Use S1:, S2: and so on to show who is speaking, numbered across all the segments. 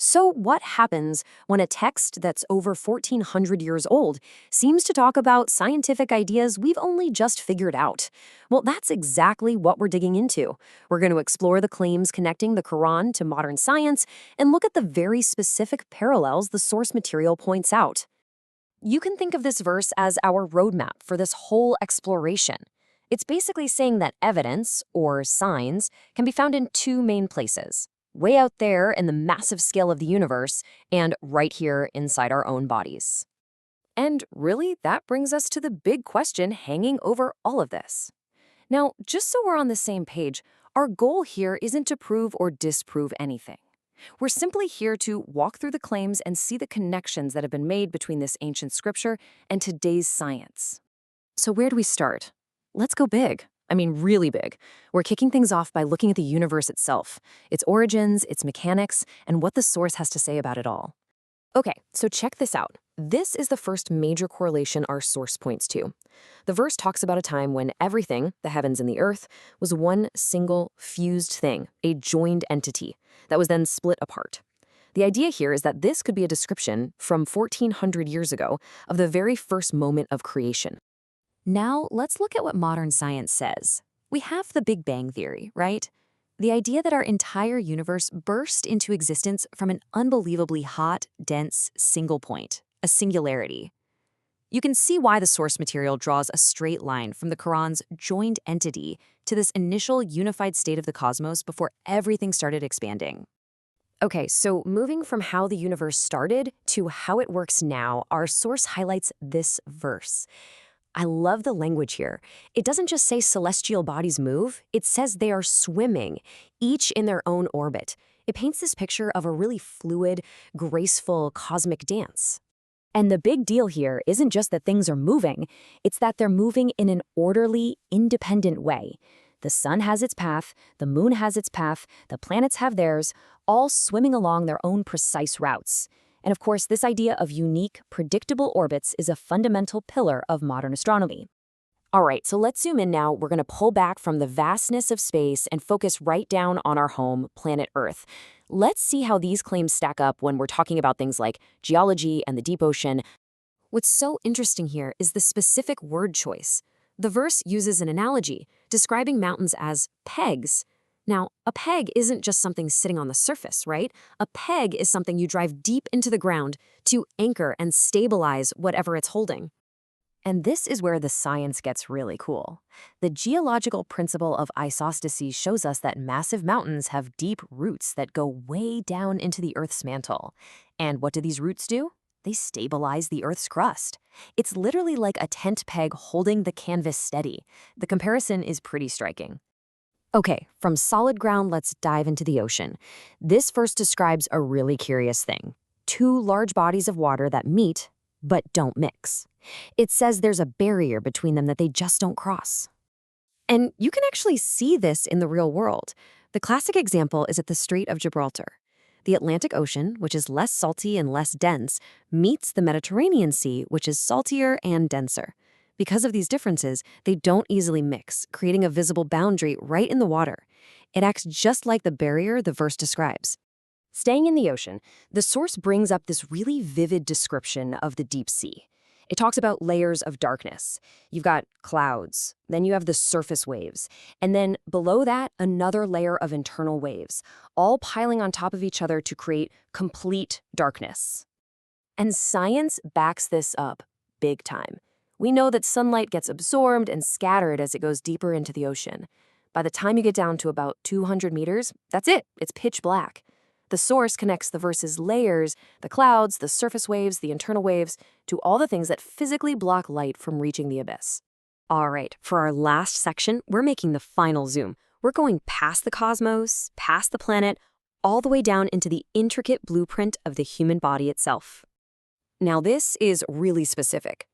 S1: So, what happens when a text that's over 1,400 years old seems to talk about scientific ideas we've only just figured out? Well, that's exactly what we're digging into. We're going to explore the claims connecting the Quran to modern science and look at the very specific parallels the source material points out. You can think of this verse as our roadmap for this whole exploration. It's basically saying that evidence, or signs, can be found in two main places: way out there in the massive scale of the universe, and right here inside our own bodies. And really, that brings us to the big question hanging over all of this. Now, just so we're on the same page, our goal here isn't to prove or disprove anything. We're simply here to walk through the claims and see the connections that have been made between this ancient scripture and today's science. So where do we start? Let's go big. I mean, really big. We're kicking things off by looking at the universe itself, its origins, its mechanics, and what the source has to say about it all. Okay, so check this out. This is the first major correlation our source points to. The verse talks about a time when everything, the heavens and the earth, was one single fused thing, a joined entity, that was then split apart. The idea here is that this could be a description from 1,400 years ago of the very first moment of creation. Now, let's look at what modern science says. We have the Big Bang Theory, right? The idea that our entire universe burst into existence from an unbelievably hot, dense, single point, a singularity. You can see why the source material draws a straight line from the Quran's joined entity to this initial unified state of the cosmos before everything started expanding. Okay, so moving from how the universe started to how it works now, our source highlights this verse. I love the language here. It doesn't just say celestial bodies move, it says they are swimming, each in their own orbit. It paints this picture of a really fluid, graceful cosmic dance. And the big deal here isn't just that things are moving, it's that they're moving in an orderly, independent way. The sun has its path, the moon has its path, the planets have theirs, all swimming along their own precise routes. And of course, this idea of unique, predictable orbits is a fundamental pillar of modern astronomy. All right, so let's zoom in now. We're going to pull back from the vastness of space and focus right down on our home, planet Earth. Let's see how these claims stack up when we're talking about things like geology and the deep ocean. What's so interesting here is the specific word choice. The verse uses an analogy, describing mountains as pegs. Now, a peg isn't just something sitting on the surface, right? A peg is something you drive deep into the ground to anchor and stabilize whatever it's holding. And this is where the science gets really cool. The geological principle of isostasy shows us that massive mountains have deep roots that go way down into the Earth's mantle. And what do these roots do? They stabilize the Earth's crust. It's literally like a tent peg holding the canvas steady. The comparison is pretty striking. Okay, from solid ground, let's dive into the ocean. This verse describes a really curious thing: two large bodies of water that meet, but don't mix. It says there's a barrier between them that they just don't cross. And you can actually see this in the real world. The classic example is at the Strait of Gibraltar. The Atlantic Ocean, which is less salty and less dense, meets the Mediterranean Sea, which is saltier and denser. Because of these differences, they don't easily mix, creating a visible boundary right in the water. It acts just like the barrier the verse describes. Staying in the ocean, the source brings up this really vivid description of the deep sea. It talks about layers of darkness. You've got clouds, then you have the surface waves, and then below that, another layer of internal waves, all piling on top of each other to create complete darkness. And science backs this up big time. We know that sunlight gets absorbed and scattered as it goes deeper into the ocean. By the time you get down to about 200 meters, that's it. It's pitch black. The source connects the verse's layers, the clouds, the surface waves, the internal waves, to all the things that physically block light from reaching the abyss. All right, for our last section, we're making the final zoom. We're going past the cosmos, past the planet, all the way down into the intricate blueprint of the human body itself. Now, this is really specific.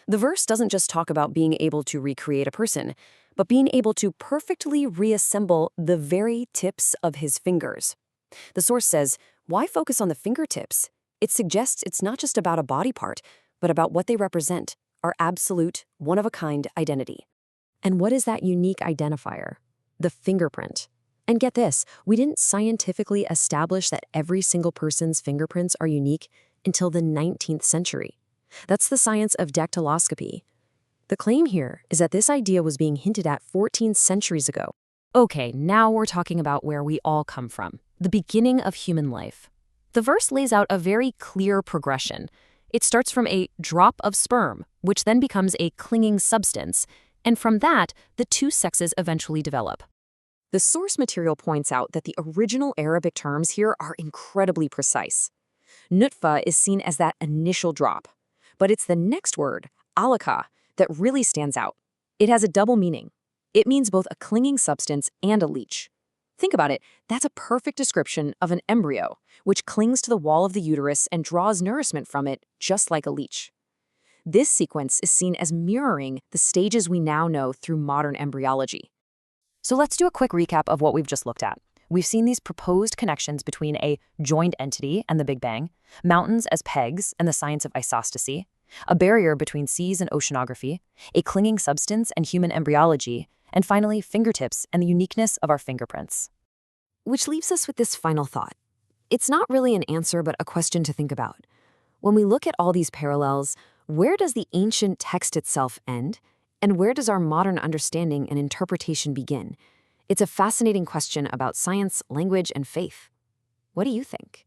S1: The verse doesn't just talk about being able to recreate a person, but being able to perfectly reassemble the very tips of his fingers. The source says, why focus on the fingertips? It suggests it's not just about a body part, but about what they represent, our absolute, one-of-a-kind identity. And what is that unique identifier? The fingerprint. And get this, we didn't scientifically establish that every single person's fingerprints are unique until the 19th century. That's the science of dactyloscopy. The claim here is that this idea was being hinted at 14 centuries ago. Okay, now we're talking about where we all come from, the beginning of human life. The verse lays out a very clear progression. It starts from a drop of sperm, which then becomes a clinging substance, and from that, the two sexes eventually develop. The source material points out that the original Arabic terms here are incredibly precise. Nutfa is seen as that initial drop, but it's the next word, alaka, that really stands out. It has a double meaning. It means both a clinging substance and a leech. Think about it, that's a perfect description of an embryo, which clings to the wall of the uterus and draws nourishment from it, just like a leech. This sequence is seen as mirroring the stages we now know through modern embryology. So let's do a quick recap of what we've just looked at. We've seen these proposed connections between a joined entity and the Big Bang, mountains as pegs and the science of isostasy, a barrier between seas and oceanography, a clinging substance and human embryology, and finally, fingertips and the uniqueness of our fingerprints. Which leaves us with this final thought. It's not really an answer, but a question to think about. When we look at all these parallels, where does the ancient text itself end? And where does our modern understanding and interpretation begin? It's a fascinating question about science, language, and faith. What do you think?